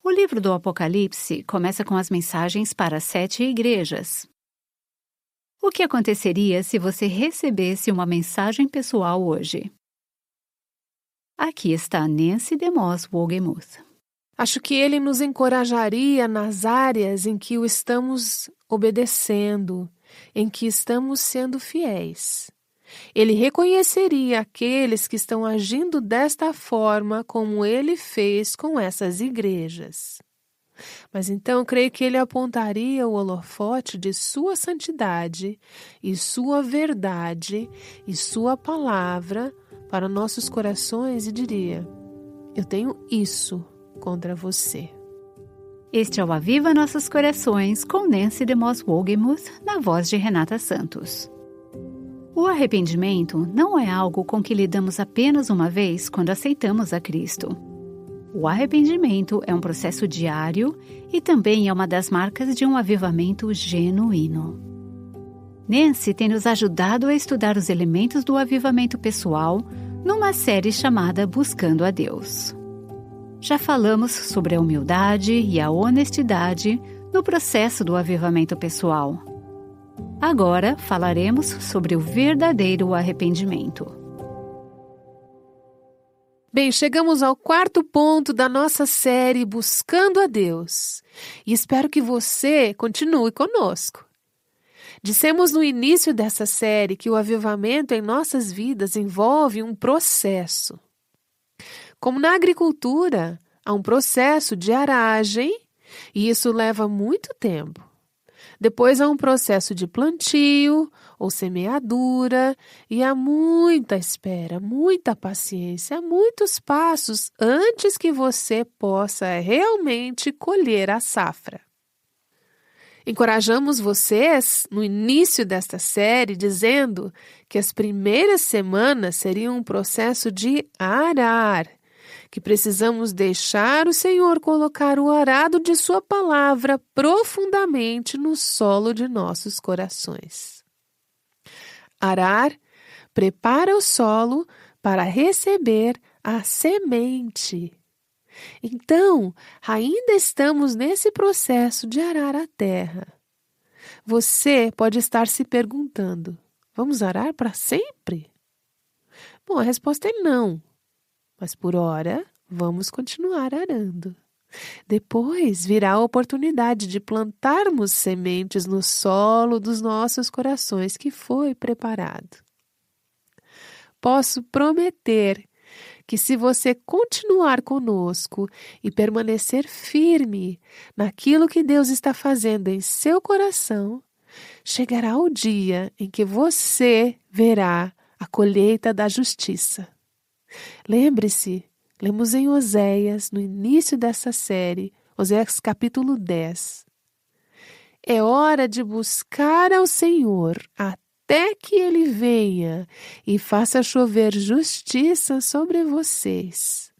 O livro do Apocalipse começa com as mensagens para as 7 igrejas. O que aconteceria se você recebesse uma mensagem pessoal hoje? Aqui está Nancy DeMoss Wolgemuth. Acho que ele nos encorajaria nas áreas em que o estamos obedecendo, em que estamos sendo fiéis. Ele reconheceria aqueles que estão agindo desta forma como ele fez com essas igrejas. Mas então creio que ele apontaria o holofote de sua santidade e sua verdade e sua palavra para nossos corações e diria: eu tenho isso contra você. Este é o Aviva Nossos Corações com Nancy DeMoss Wolgemuth na voz de Renata Santos. O arrependimento não é algo com que lidamos apenas uma vez quando aceitamos a Cristo. O arrependimento é um processo diário e também é uma das marcas de um avivamento genuíno. Nancy tem nos ajudado a estudar os elementos do avivamento pessoal numa série chamada Buscando a Deus. Já falamos sobre a humildade e a honestidade no processo do avivamento pessoal. Agora falaremos sobre o verdadeiro arrependimento. Bem, chegamos ao 4º ponto da nossa série Buscando a Deus. E espero que você continue conosco. Dissemos no início dessa série que o avivamento em nossas vidas envolve um processo. Como na agricultura, há um processo de aragem e isso leva muito tempo. Depois há um processo de plantio ou semeadura e há muita espera, muita paciência, muitos passos antes que você possa realmente colher a safra. Encorajamos vocês no início desta série dizendo que as primeiras semanas seriam um processo de arar, que precisamos deixar o Senhor colocar o arado de sua palavra profundamente no solo de nossos corações. Arar prepara o solo para receber a semente. Então, ainda estamos nesse processo de arar a terra. Você pode estar se perguntando: vamos arar para sempre? Bom, a resposta é não. Mas por ora, vamos continuar arando. Depois virá a oportunidade de plantarmos sementes no solo dos nossos corações que foi preparado. Posso prometer que se você continuar conosco e permanecer firme naquilo que Deus está fazendo em seu coração, chegará o dia em que você verá a colheita da justiça. Lembre-se, lemos em Oséias, no início dessa série, Oséias capítulo 10. É hora de buscar ao Senhor até que Ele venha e faça chover justiça sobre vocês.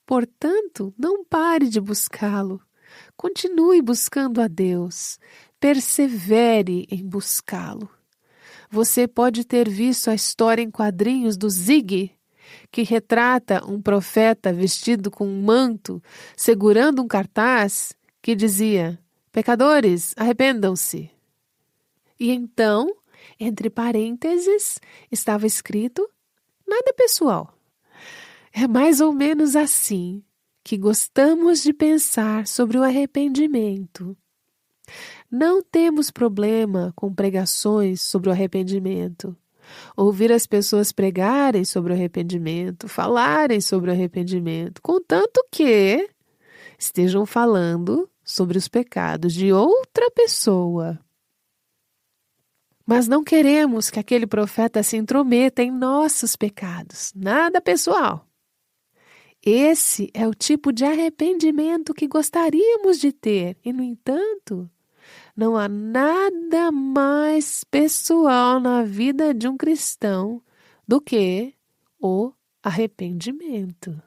Portanto, não pare de buscá-lo. Continue buscando a Deus. Persevere em buscá-lo. Você pode ter visto a história em quadrinhos do Zig, que retrata um profeta vestido com um manto, segurando um cartaz que dizia: pecadores, arrependam-se. E então, entre parênteses, estava escrito: nada pessoal. É mais ou menos assim que gostamos de pensar sobre o arrependimento. Não temos problema com pregações sobre o arrependimento. Ouvir as pessoas pregarem sobre o arrependimento, falarem sobre o arrependimento, contanto que estejam falando sobre os pecados de outra pessoa. Mas não queremos que aquele profeta se intrometa em nossos pecados, nada pessoal. Esse é o tipo de arrependimento que gostaríamos de ter e, no entanto, não há nada mais pessoal na vida de um cristão do que o arrependimento.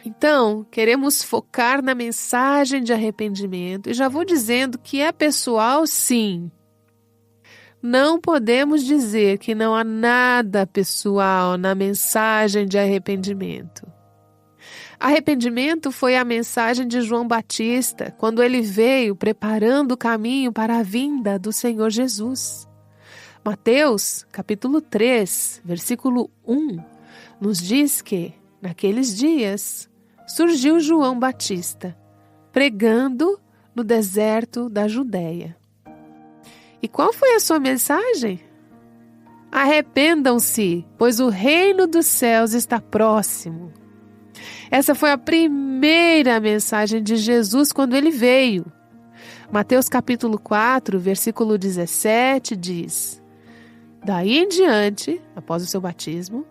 Então, queremos focar na mensagem de arrependimento e já vou dizendo que é pessoal, sim. Não podemos dizer que não há nada pessoal na mensagem de arrependimento. Arrependimento foi a mensagem de João Batista, quando ele veio preparando o caminho para a vinda do Senhor Jesus. Mateus, capítulo 3, versículo 1, nos diz que, naqueles dias, surgiu João Batista, pregando no deserto da Judéia. E qual foi a sua mensagem? Arrependam-se, pois o reino dos céus está próximo. Essa foi a primeira mensagem de Jesus quando ele veio. Mateus capítulo 4, versículo 17 diz: Daí em diante, após o seu batismo,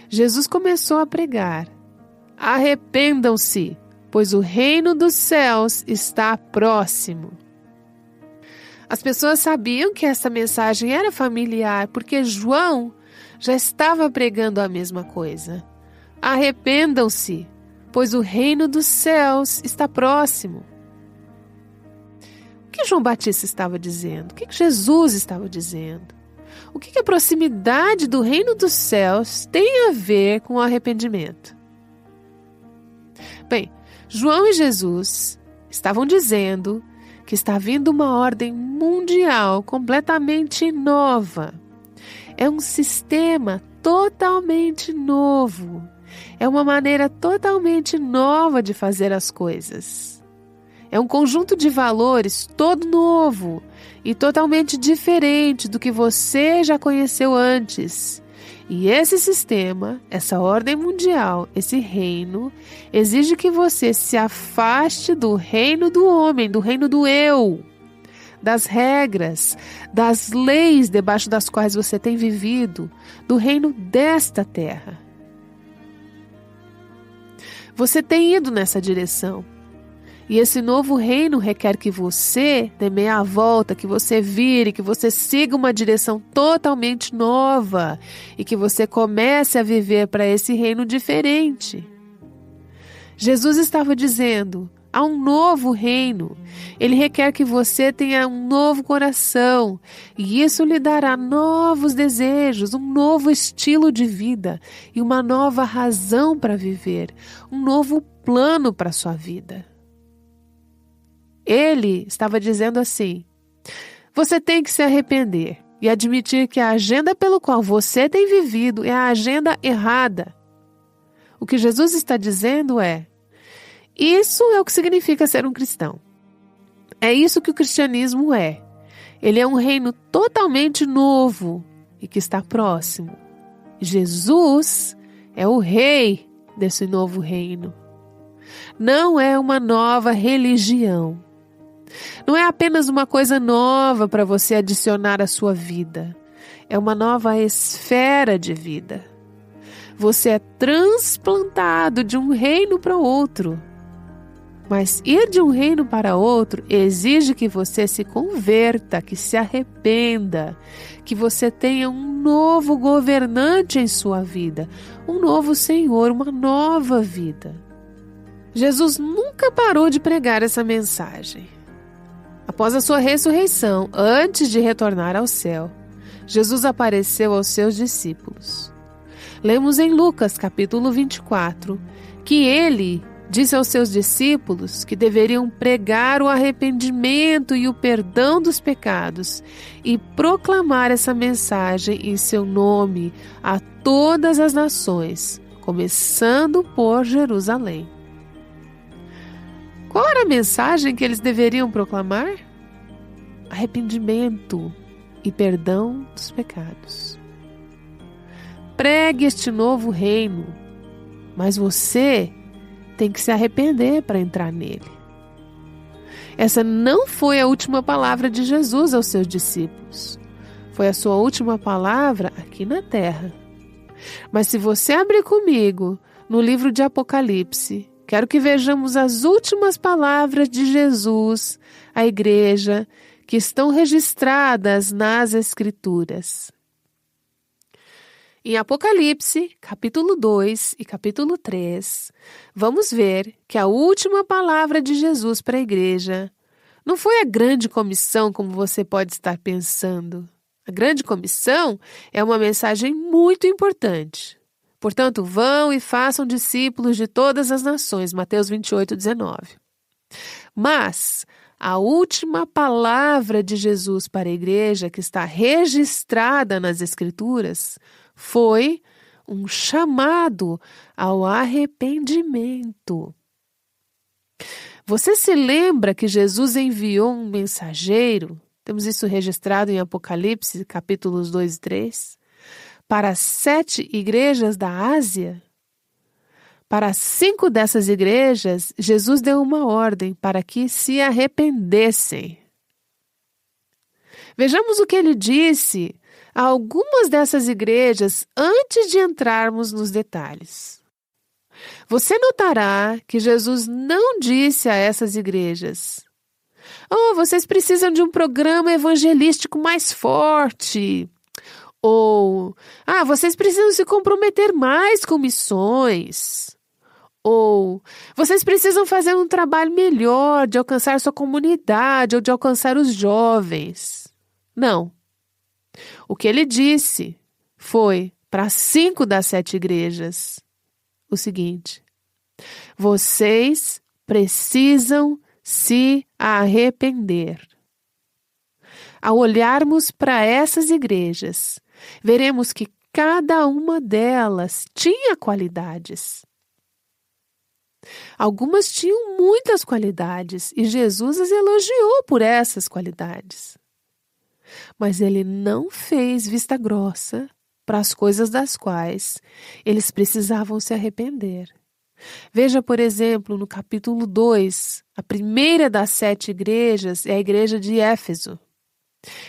Jesus começou a pregar: Arrependam-se, pois o reino dos céus está próximo. As pessoas sabiam que essa mensagem era familiar, porque João já estava pregando a mesma coisa. Arrependam-se, pois o reino dos céus está próximo. O que João Batista estava dizendo? O que Jesus estava dizendo? O que a proximidade do reino dos céus tem a ver com o arrependimento? Bem, João e Jesus estavam dizendo que está vindo uma ordem mundial completamente nova. É um sistema totalmente novo. É uma maneira totalmente nova de fazer as coisas. É um conjunto de valores todo novo e totalmente diferente do que você já conheceu antes. E esse sistema, essa ordem mundial, esse reino, exige que você se afaste do reino do homem, do reino do eu, das regras, das leis debaixo das quais você tem vivido, do reino desta terra. Você tem ido nessa direção. E esse novo reino requer que você dê meia volta, que você vire, que você siga uma direção totalmente nova e que você comece a viver para esse reino diferente. Jesus estava dizendo: há um novo reino. Ele requer que você tenha um novo coração e isso lhe dará novos desejos, um novo estilo de vida e uma nova razão para viver, um novo plano para a sua vida. Ele estava dizendo assim: você tem que se arrepender e admitir que a agenda pelo qual você tem vivido é a agenda errada. O que Jesus está dizendo é: isso é o que significa ser um cristão. É isso que o cristianismo é. Ele é um reino totalmente novo e que está próximo. Jesus é o rei desse novo reino. Não é uma nova religião. Não é apenas uma coisa nova para você adicionar à sua vida. É uma nova esfera de vida. Você é transplantado de um reino para outro. Mas ir de um reino para outro exige que você se converta, que se arrependa, que você tenha um novo governante em sua vida, um novo Senhor, uma nova vida. Jesus nunca parou de pregar essa mensagem. Após a sua ressurreição, antes de retornar ao céu, Jesus apareceu aos seus discípulos. Lemos em Lucas, capítulo 24, que ele disse aos seus discípulos que deveriam pregar o arrependimento e o perdão dos pecados e proclamar essa mensagem em seu nome a todas as nações, começando por Jerusalém. Qual era a mensagem que eles deveriam proclamar? Arrependimento e perdão dos pecados. Pregue este novo reino, mas você tem que se arrepender para entrar nele. Essa não foi a última palavra de Jesus aos seus discípulos. Foi a sua última palavra aqui na terra. Mas se você abrir comigo no livro de Apocalipse, quero que vejamos as últimas palavras de Jesus à igreja que estão registradas nas Escrituras. Em Apocalipse, capítulo 2 e capítulo 3, vamos ver que a última palavra de Jesus para a igreja não foi a grande comissão como você pode estar pensando. A grande comissão é uma mensagem muito importante, Portanto, vão e façam discípulos de todas as nações. Mateus 28:19. Mas a última palavra de Jesus para a igreja, que está registrada nas Escrituras, foi um chamado ao arrependimento. Você se lembra que Jesus enviou um mensageiro? Temos isso registrado em Apocalipse, capítulos 2 e 3. Para 7 igrejas da Ásia. Para 5 dessas igrejas, Jesus deu uma ordem para que se arrependessem. Vejamos o que ele disse a algumas dessas igrejas antes de entrarmos nos detalhes. Você notará que Jesus não disse a essas igrejas: "Oh, vocês precisam de um programa evangelístico mais forte." Ou, vocês precisam se comprometer mais com missões. Ou, vocês precisam fazer um trabalho melhor de alcançar sua comunidade ou de alcançar os jovens. Não. O que ele disse foi para 5 das 7 igrejas o seguinte: vocês precisam se arrepender. Ao olharmos para essas igrejas, veremos que cada uma delas tinha qualidades. Algumas tinham muitas qualidades e Jesus as elogiou por essas qualidades. Mas ele não fez vista grossa para as coisas das quais eles precisavam se arrepender. Veja, por exemplo, no capítulo 2, a primeira das 7 igrejas é a igreja de Éfeso.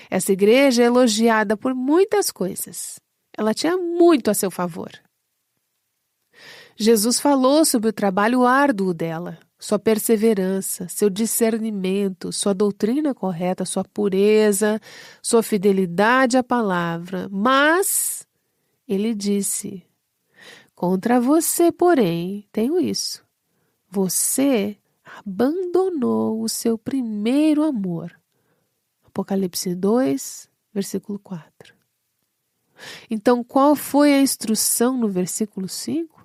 Essa igreja é elogiada por muitas coisas. Ela tinha muito a seu favor. Jesus falou sobre o trabalho árduo dela, sua perseverança, seu discernimento, sua doutrina correta, sua pureza, sua fidelidade à palavra. Mas ele disse: contra você, porém, tenho isso. Você abandonou o seu primeiro amor. Apocalipse 2, versículo 4. Então, qual foi a instrução no versículo 5?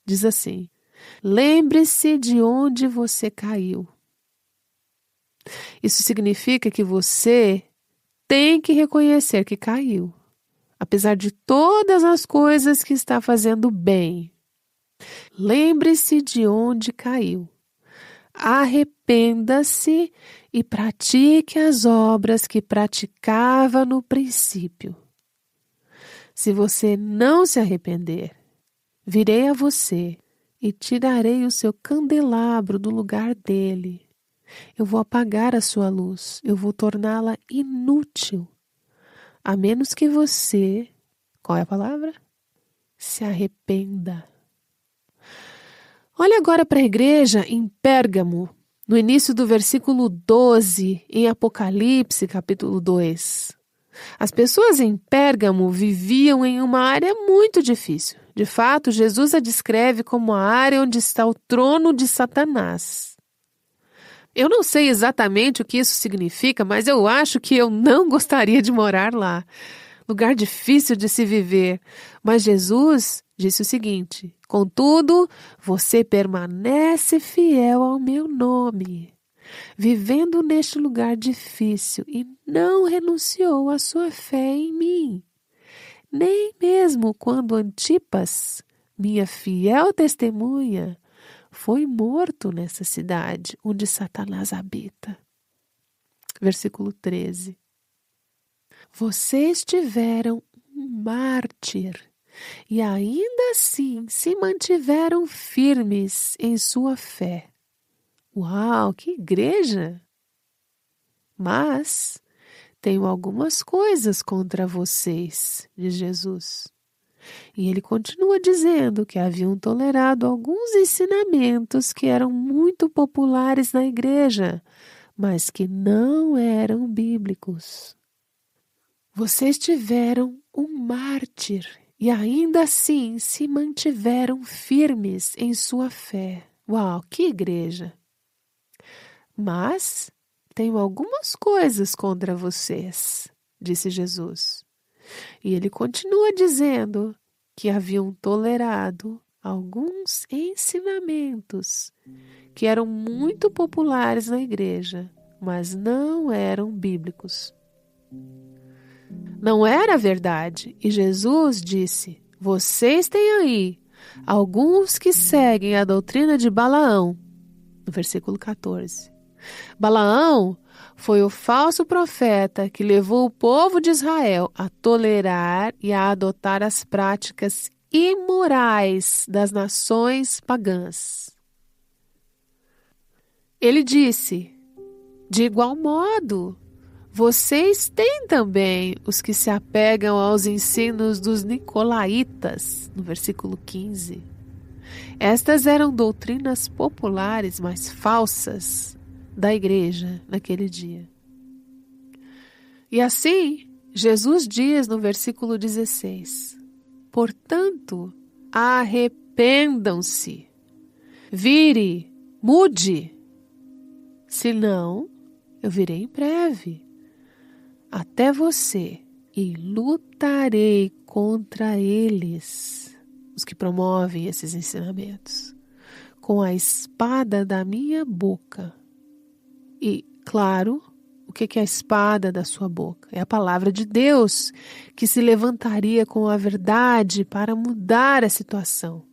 Diz assim: lembre-se de onde você caiu. Isso significa que você tem que reconhecer que caiu, apesar de todas as coisas que está fazendo bem. Lembre-se de onde caiu. Arrependa-se e pratique as obras que praticava no princípio. Se você não se arrepender, virei a você e tirarei o seu candelabro do lugar dele. Eu vou apagar a sua luz, eu vou torná-la inútil, a menos que você, qual é a palavra? Se arrependa. Olha agora para a igreja em Pérgamo, no início do versículo 12, em Apocalipse, capítulo 2. As pessoas em Pérgamo viviam em uma área muito difícil. De fato, Jesus a descreve como a área onde está o trono de Satanás. Eu não sei exatamente o que isso significa, mas eu acho que eu não gostaria de morar lá. Lugar difícil de se viver. Mas Jesus disse o seguinte: contudo, você permanece fiel ao meu nome, vivendo neste lugar difícil, e não renunciou à sua fé em mim. Nem mesmo quando Antipas, minha fiel testemunha, foi morto nessa cidade onde Satanás habita. Versículo 13. Vocês tiveram um mártir e ainda assim se mantiveram firmes em sua fé. Uau, que igreja! Mas tenho algumas coisas contra vocês, diz Jesus. E ele continua dizendo que haviam tolerado alguns ensinamentos que eram muito populares na igreja, mas que não eram bíblicos. Vocês tiveram um mártir e ainda assim se mantiveram firmes em sua fé. Uau, que igreja! Mas tenho algumas coisas contra vocês, disse Jesus. E ele continua dizendo que haviam tolerado alguns ensinamentos que eram muito populares na igreja, mas não eram bíblicos. Não era verdade, e Jesus disse: vocês têm aí alguns que seguem a doutrina de Balaão, no versículo 14. Balaão foi o falso profeta que levou o povo de Israel a tolerar e a adotar as práticas imorais das nações pagãs. Ele disse: de igual modo, vocês têm também os que se apegam aos ensinos dos nicolaítas, no versículo 15. Estas eram doutrinas populares, mas falsas, da igreja naquele dia. E assim, Jesus diz no versículo 16: portanto, arrependam-se, vire, mude, senão eu virei em breve até você e lutarei contra eles, os que promovem esses ensinamentos, com a espada da minha boca. E, claro, o que é a espada da sua boca? É a palavra de Deus, que se levantaria com a verdade para mudar a situação.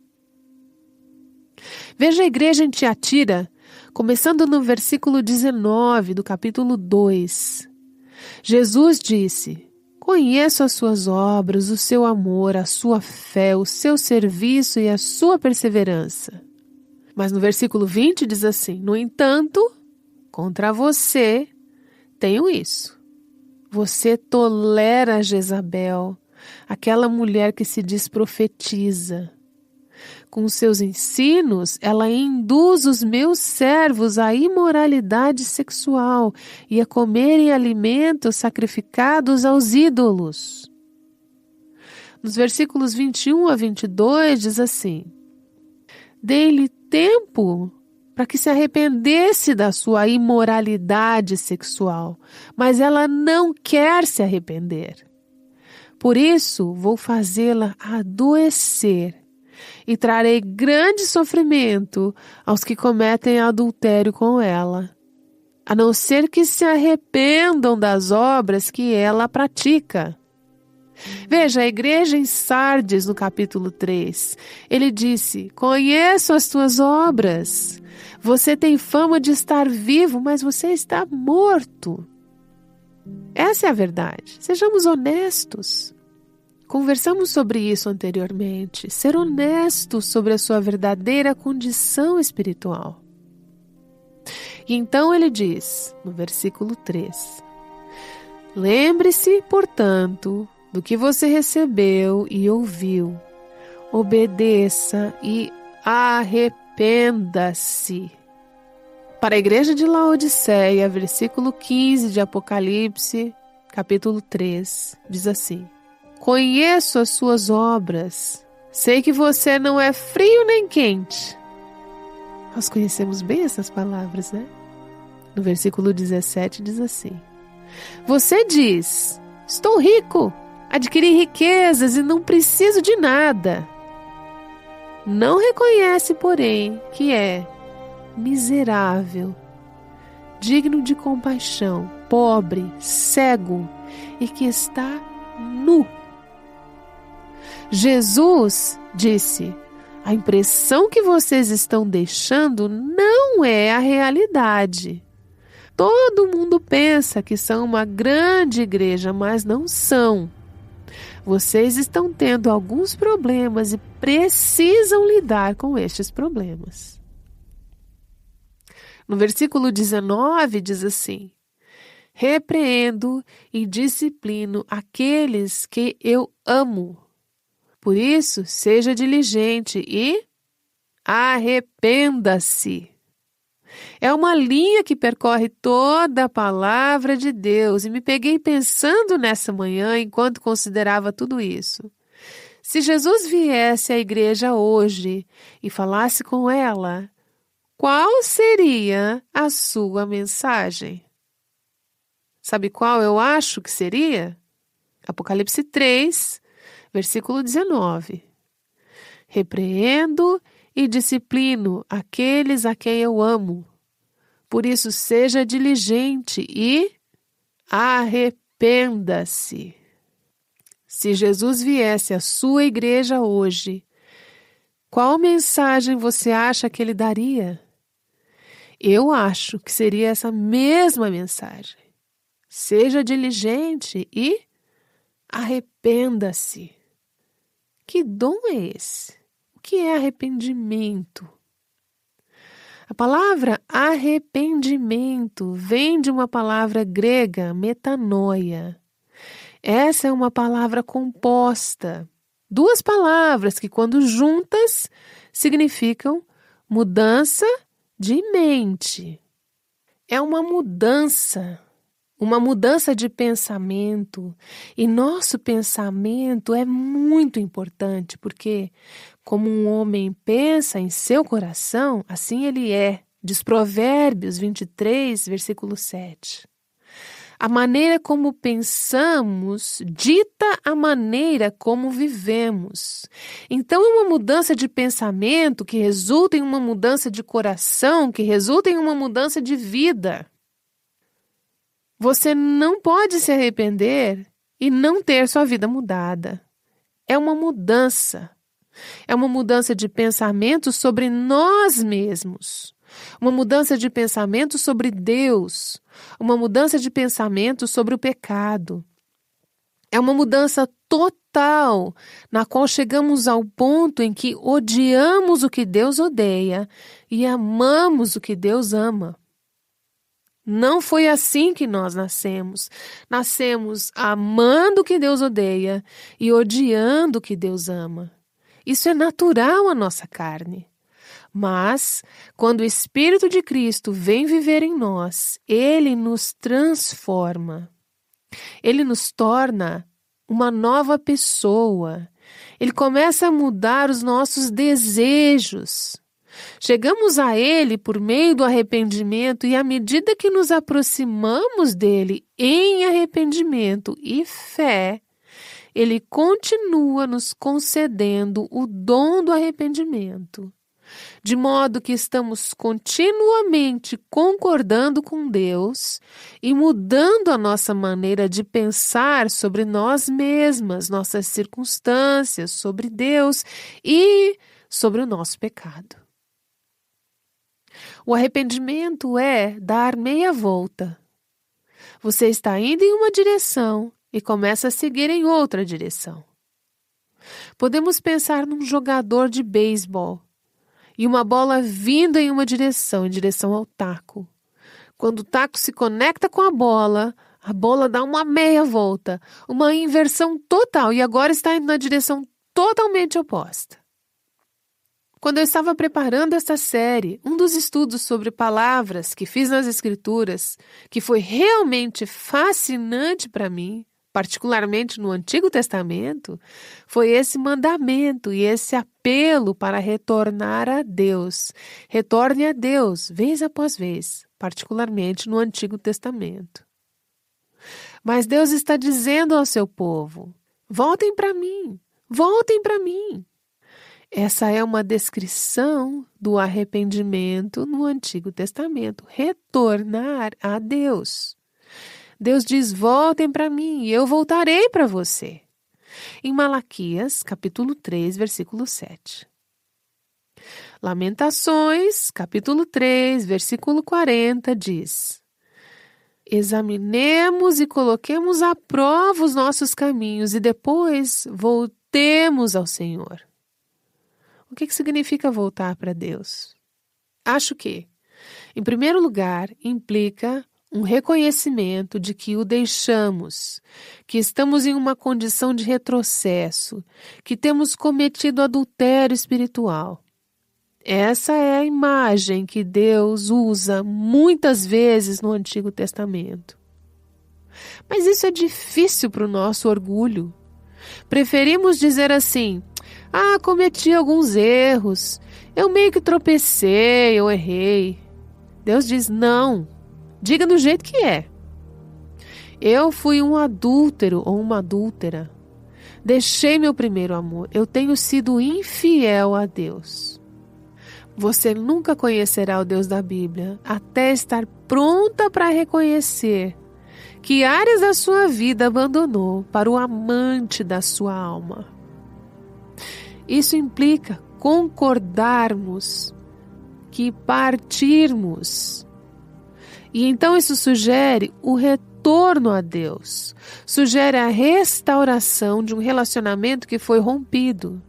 Veja a igreja em Tiatira, começando no versículo 19 do capítulo 2. Jesus disse: conheço as suas obras, o seu amor, a sua fé, o seu serviço e a sua perseverança. Mas no versículo 20 diz assim: no entanto, contra você tenho isso. Você tolera Jezabel, aquela mulher que se diz profetiza. Com seus ensinos, ela induz os meus servos à imoralidade sexual e a comerem alimentos sacrificados aos ídolos. Nos versículos 21 a 22 diz assim: dei-lhe tempo para que se arrependesse da sua imoralidade sexual, mas ela não quer se arrepender. Por isso, vou fazê-la adoecer e trarei grande sofrimento aos que cometem adultério com ela, a não ser que se arrependam das obras que ela pratica. Veja, a igreja em Sardes, no capítulo 3, ele disse: conheço as tuas obras. Você tem fama de estar vivo, mas você está morto. Essa é a verdade. Sejamos honestos. Conversamos sobre isso anteriormente. Ser honesto sobre a sua verdadeira condição espiritual. E então ele diz, no versículo 3: lembre-se, portanto, do que você recebeu e ouviu. Obedeça e arrependa-se. Para a igreja de Laodiceia, versículo 15 de Apocalipse, capítulo 3, diz assim: conheço as suas obras, sei que você não é frio nem quente. Nós conhecemos bem essas palavras, né? No versículo 17 diz assim: você diz, estou rico, adquiri riquezas e não preciso de nada. Não reconhece, porém, que é miserável, digno de compaixão, pobre, cego e que está nu. Jesus disse: a impressão que vocês estão deixando não é a realidade. Todo mundo pensa que são uma grande igreja, mas não são. Vocês estão tendo alguns problemas e precisam lidar com estes problemas. No versículo 19 diz assim: repreendo e disciplino aqueles que eu amo. Por isso, seja diligente e arrependa-se. É uma linha que percorre toda a palavra de Deus e me peguei pensando nessa manhã enquanto considerava tudo isso. Se Jesus viesse à igreja hoje e falasse com ela, qual seria a sua mensagem? Sabe qual eu acho que seria? Apocalipse 3, versículo 19. Repreendo e disciplino aqueles a quem eu amo. Por isso, seja diligente e arrependa-se. Se Jesus viesse à sua igreja hoje, qual mensagem você acha que ele daria? Eu acho que seria essa mesma mensagem. Seja diligente e arrependa-se. Que dom é esse? O que é arrependimento? A palavra arrependimento vem de uma palavra grega, metanoia. Essa é uma palavra composta. Duas palavras que, quando juntas, significam mudança de mente. É uma mudança de pensamento. E nosso pensamento é muito importante, porque como um homem pensa em seu coração, assim ele é. Diz Provérbios 23, versículo 7. A maneira como pensamos dita a maneira como vivemos. Então, é uma mudança de pensamento que resulta em uma mudança de coração, que resulta em uma mudança de vida. Você não pode se arrepender e não ter sua vida mudada. É uma mudança. É uma mudança de pensamento sobre nós mesmos. Uma mudança de pensamento sobre Deus. Uma mudança de pensamento sobre o pecado. É uma mudança total, na qual chegamos ao ponto em que odiamos o que Deus odeia e amamos o que Deus ama. Não foi assim que nós nascemos. Nascemos amando o que Deus odeia e odiando o que Deus ama. Isso é natural à nossa carne. Mas, quando o Espírito de Cristo vem viver em nós, Ele nos transforma. Ele nos torna uma nova pessoa. Ele começa a mudar os nossos desejos. Chegamos a Ele por meio do arrependimento e, à medida que nos aproximamos dEle em arrependimento e fé, Ele continua nos concedendo o dom do arrependimento. De modo que estamos continuamente concordando com Deus e mudando a nossa maneira de pensar sobre nós mesmas, nossas circunstâncias, sobre Deus e sobre o nosso pecado. O arrependimento é dar meia volta. Você está indo em uma direção e começa a seguir em outra direção. Podemos pensar num jogador de beisebol e uma bola vindo em uma direção, em direção ao taco. Quando o taco se conecta com a bola dá uma meia volta, uma inversão total e agora está indo na direção totalmente oposta. Quando eu estava preparando esta série, um dos estudos sobre palavras que fiz nas Escrituras, que foi realmente fascinante para mim, particularmente no Antigo Testamento, foi esse mandamento e esse apelo para retornar a Deus. Retorne a Deus, vez após vez, particularmente no Antigo Testamento. Mas Deus está dizendo ao seu povo, voltem para mim, voltem para mim. Essa é uma descrição do arrependimento no Antigo Testamento, retornar a Deus. Deus diz, voltem para mim e eu voltarei para você. Em Malaquias, capítulo 3, versículo 7. Lamentações, capítulo 3, versículo 40, diz, examinemos e coloquemos à prova os nossos caminhos e depois voltemos ao Senhor. O que significa voltar para Deus? Acho que, em primeiro lugar, implica um reconhecimento de que o deixamos, que estamos em uma condição de retrocesso, que temos cometido adultério espiritual. Essa é a imagem que Deus usa muitas vezes no Antigo Testamento. Mas isso é difícil para o nosso orgulho. Preferimos dizer assim, cometi alguns erros, eu meio que tropecei, eu errei. Deus diz, não, diga do jeito que é. Eu fui um adúltero ou uma adúltera. Deixei meu primeiro amor. Eu tenho sido infiel a Deus. Você nunca conhecerá o Deus da Bíblia até estar pronta para reconhecer que áreas da sua vida abandonou para o amante da sua alma. Isso implica concordarmos que partirmos. E então isso sugere o retorno a Deus, sugere a restauração de um relacionamento que foi rompido.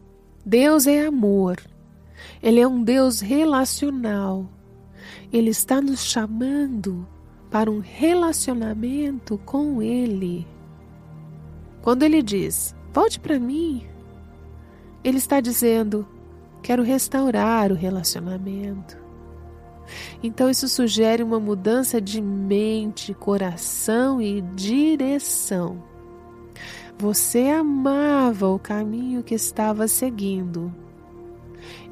Deus é amor, Ele é um Deus relacional. Ele está nos chamando para um relacionamento com Ele. Quando Ele diz, volte para mim, Ele está dizendo, quero restaurar o relacionamento. Então isso sugere uma mudança de mente, coração e direção. Você amava o caminho que estava seguindo.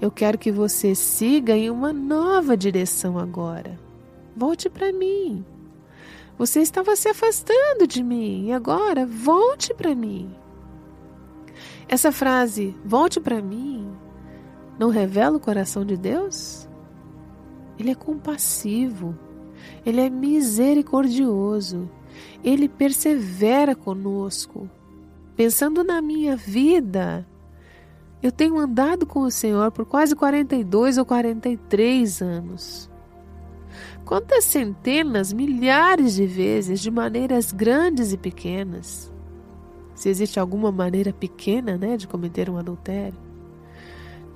Eu quero que você siga em uma nova direção agora. Volte para mim. Você estava se afastando de mim e agora volte para mim. Essa frase, volte para mim, não revela o coração de Deus? Ele é compassivo, Ele é misericordioso, Ele persevera conosco. Pensando na minha vida, eu tenho andado com o Senhor por quase 42 ou 43 anos. Quantas centenas, milhares de vezes, de maneiras grandes e pequenas. Se existe alguma maneira pequena, de cometer um adultério.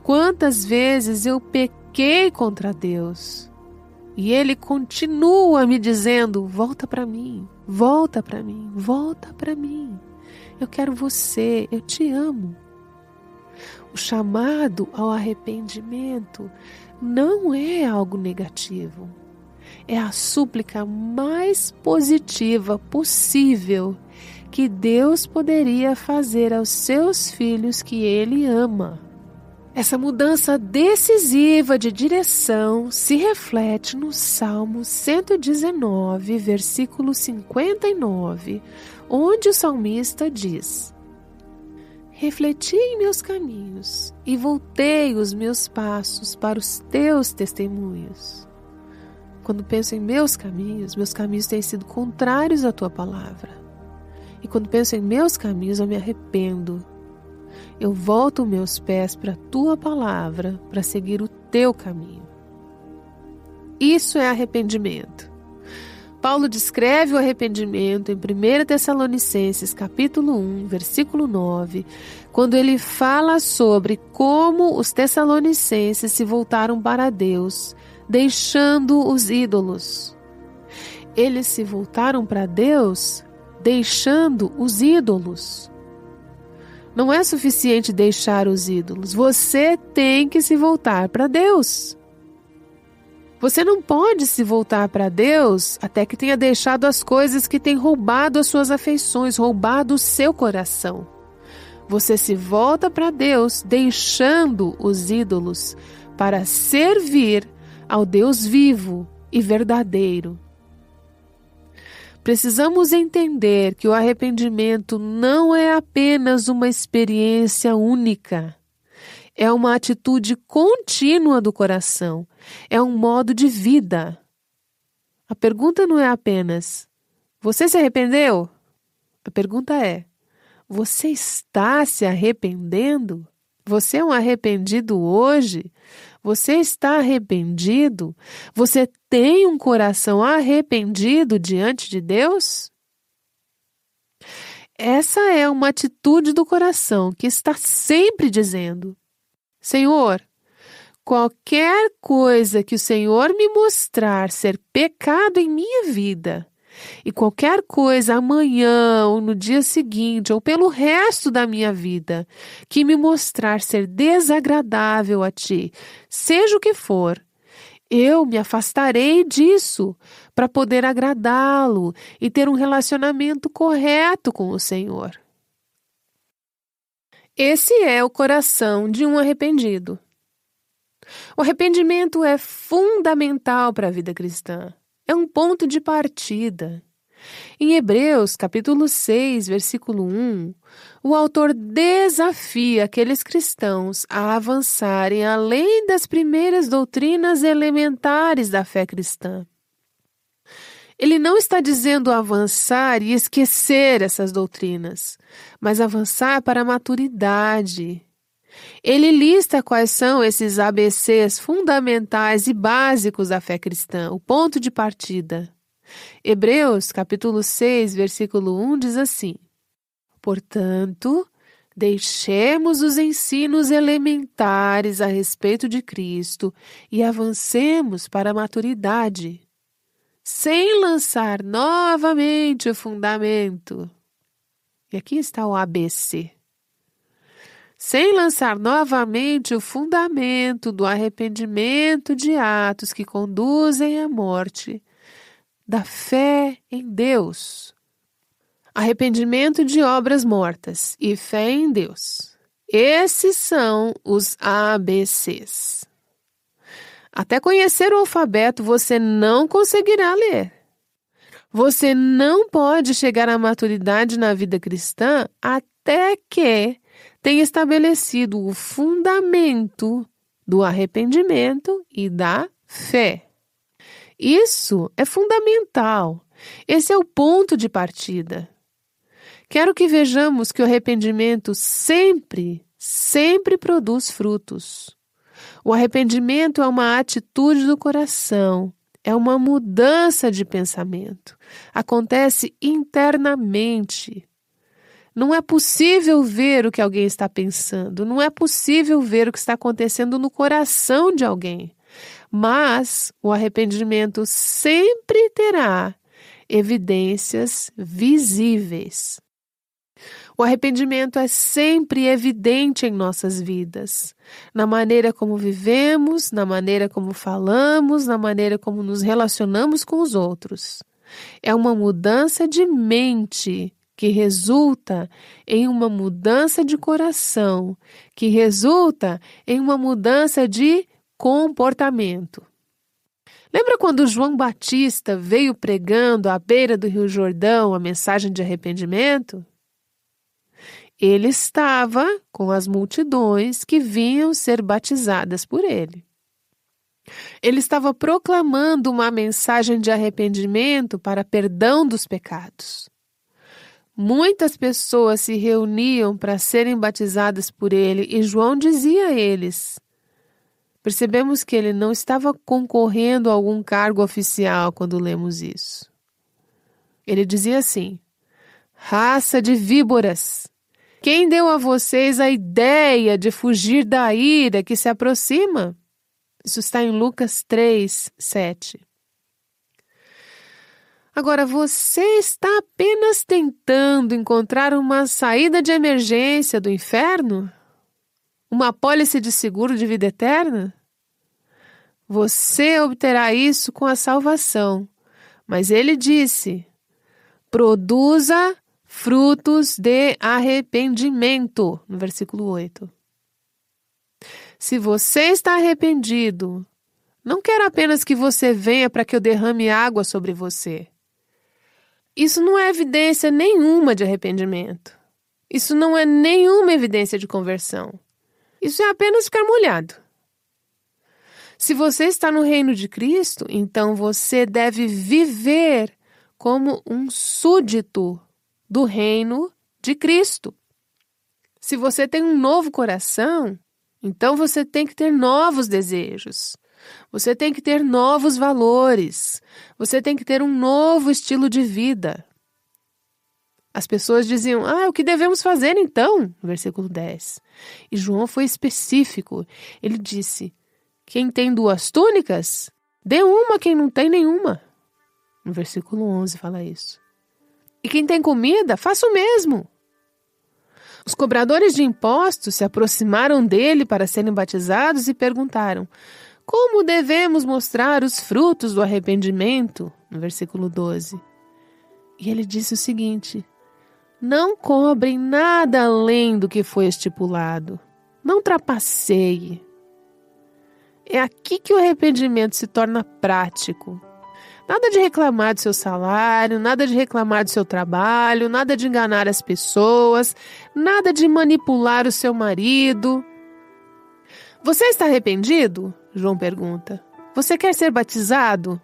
Quantas vezes eu pequei contra Deus e Ele continua me dizendo, volta para mim, volta para mim, volta para mim. Eu quero você, eu te amo. O chamado ao arrependimento não é algo negativo. É a súplica mais positiva possível que Deus poderia fazer aos seus filhos que Ele ama. Essa mudança decisiva de direção se reflete no Salmo 119, versículo 59, onde o salmista diz: refleti em meus caminhos e voltei os meus passos para os teus testemunhos. Quando penso em meus caminhos têm sido contrários à tua palavra. E quando penso em meus caminhos, eu me arrependo. Eu volto meus pés para a tua palavra, para seguir o teu caminho. Isso é arrependimento. Paulo descreve o arrependimento em 1 Tessalonicenses capítulo 1, versículo 9, quando ele fala sobre como os tessalonicenses se voltaram para Deus, deixando os ídolos. Eles se voltaram para Deus, deixando os ídolos. Não é suficiente deixar os ídolos. Você tem que se voltar para Deus. Você não pode se voltar para Deus até que tenha deixado as coisas que têm roubado as suas afeições, roubado o seu coração. Você se volta para Deus deixando os ídolos para servir ao Deus vivo e verdadeiro. Precisamos entender que o arrependimento não é apenas uma experiência única. É uma atitude contínua do coração. É um modo de vida. A pergunta não é apenas, você se arrependeu? A pergunta é, você está se arrependendo? Você é um arrependido hoje? Você está arrependido? Você tem um coração arrependido diante de Deus? Essa é uma atitude do coração que está sempre dizendo, Senhor, qualquer coisa que o Senhor me mostrar ser pecado em minha vida, e qualquer coisa amanhã ou no dia seguinte ou pelo resto da minha vida que me mostrar ser desagradável a Ti, seja o que for, eu me afastarei disso para poder agradá-lo e ter um relacionamento correto com o Senhor. Esse é o coração de um arrependido. O arrependimento é fundamental para a vida cristã. É um ponto de partida. Em Hebreus, capítulo 6, versículo 1, o autor desafia aqueles cristãos a avançarem além das primeiras doutrinas elementares da fé cristã. Ele não está dizendo avançar e esquecer essas doutrinas, mas avançar para a maturidade. Ele lista quais são esses ABCs fundamentais e básicos da fé cristã, o ponto de partida. Hebreus, capítulo 6, versículo 1 diz assim: Portanto, deixemos os ensinos elementares a respeito de Cristo e avancemos para a maturidade, sem lançar novamente o fundamento. E aqui está o ABC. Sem lançar novamente o fundamento do arrependimento de atos que conduzem à morte, da fé em Deus. Arrependimento de obras mortas e fé em Deus. Esses são os ABCs. Até conhecer o alfabeto você não conseguirá ler. Você não pode chegar à maturidade na vida cristã até que tenha estabelecido o fundamento do arrependimento e da fé. Isso é fundamental. Esse é o ponto de partida. Quero que vejamos que o arrependimento sempre produz frutos. O arrependimento é uma atitude do coração, é uma mudança de pensamento. Acontece internamente. Não é possível ver o que alguém está pensando, não é possível ver o que está acontecendo no coração de alguém. Mas o arrependimento sempre terá evidências visíveis. O arrependimento é sempre evidente em nossas vidas, na maneira como vivemos, na maneira como falamos, na maneira como nos relacionamos com os outros. É uma mudança de mente que resulta em uma mudança de coração, que resulta em uma mudança de comportamento. Lembra quando João Batista veio pregando à beira do Rio Jordão a mensagem de arrependimento? Ele estava com as multidões que vinham ser batizadas por ele. Ele estava proclamando uma mensagem de arrependimento para perdão dos pecados. Muitas pessoas se reuniam para serem batizadas por ele e João dizia a eles. Percebemos que ele não estava concorrendo a algum cargo oficial quando lemos isso. Ele dizia assim: raça de víboras, quem deu a vocês a ideia de fugir da ira que se aproxima? Isso está em Lucas 3, 7. Agora, você está apenas tentando encontrar uma saída de emergência do inferno? Uma apólice de seguro de vida eterna? Você obterá isso com a salvação. Mas ele disse: produza frutos de arrependimento, no versículo 8. Se você está arrependido, não quero apenas que você venha para que eu derrame água sobre você. Isso não é evidência nenhuma de arrependimento. Isso não é nenhuma evidência de conversão. Isso é apenas ficar molhado. Se você está no reino de Cristo, então você deve viver como um súdito do reino de Cristo. Se você tem um novo coração, então você tem que ter novos desejos. Você tem que ter novos valores. Você tem que ter um novo estilo de vida. As pessoas diziam: o que devemos fazer então? No versículo 10. E João foi específico. Ele disse: quem tem 2 túnicas, dê uma a quem não tem nenhuma. No versículo 11 fala isso. E quem tem comida, faça o mesmo. Os cobradores de impostos se aproximaram dele para serem batizados e perguntaram: como devemos mostrar os frutos do arrependimento? No versículo 12. E ele disse o seguinte: não cobrem nada além do que foi estipulado. Não trapaceie. É aqui que o arrependimento se torna prático. Nada de reclamar do seu salário, nada de reclamar do seu trabalho, nada de enganar as pessoas, nada de manipular o seu marido. Você está arrependido? João pergunta. Você quer ser batizado?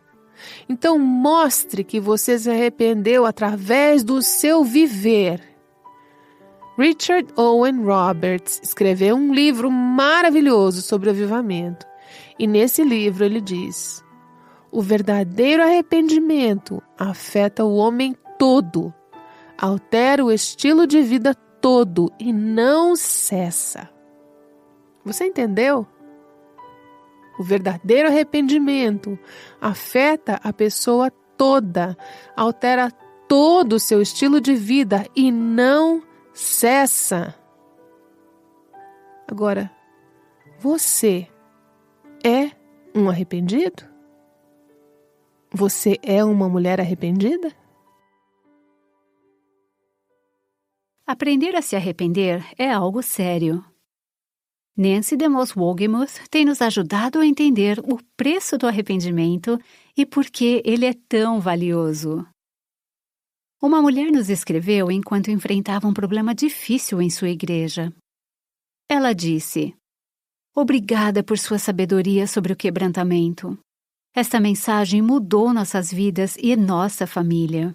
Então mostre que você se arrependeu através do seu viver. Richard Owen Roberts escreveu um livro maravilhoso sobre o avivamento. E nesse livro ele diz: o verdadeiro arrependimento afeta o homem todo, altera o estilo de vida todo e não cessa. Você entendeu? O verdadeiro arrependimento afeta a pessoa toda, altera todo o seu estilo de vida e não cessa. Agora, você é um arrependido? Você é uma mulher arrependida? Aprender a se arrepender é algo sério. Nancy DeMoss Wogemuth tem nos ajudado a entender o preço do arrependimento e por que ele é tão valioso. Uma mulher nos escreveu enquanto enfrentava um problema difícil em sua igreja. Ela disse: obrigada por sua sabedoria sobre o quebrantamento. Esta mensagem mudou nossas vidas e nossa família.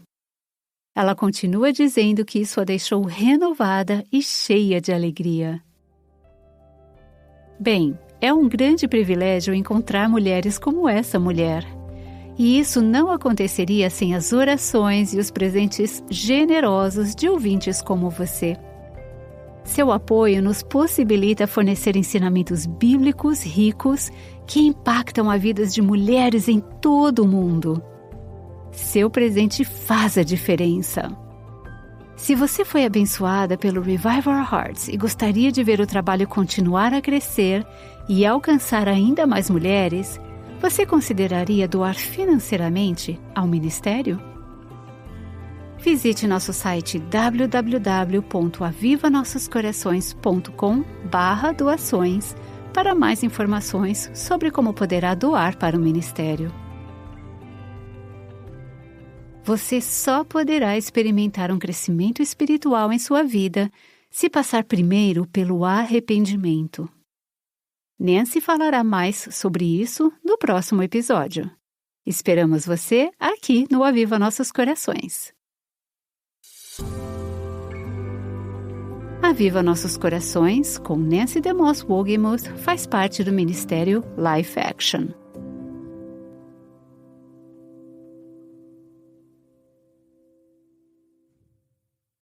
Ela continua dizendo que isso a deixou renovada e cheia de alegria. Bem, é um grande privilégio encontrar mulheres como essa mulher. E isso não aconteceria sem as orações e os presentes generosos de ouvintes como você. Seu apoio nos possibilita fornecer ensinamentos bíblicos ricos que impactam a vida de mulheres em todo o mundo. Seu presente faz a diferença. Se você foi abençoada pelo Revive Our Hearts e gostaria de ver o trabalho continuar a crescer e alcançar ainda mais mulheres, você consideraria doar financeiramente ao ministério? Visite nosso site www.avivanossoscorações.com/doações para mais informações sobre como poderá doar para o ministério. Você só poderá experimentar um crescimento espiritual em sua vida se passar primeiro pelo arrependimento. Nancy falará mais sobre isso no próximo episódio. Esperamos você aqui no Aviva Nossos Corações. Aviva Nossos Corações, com Nancy DeMoss Wogemuth, faz parte do ministério Life Action.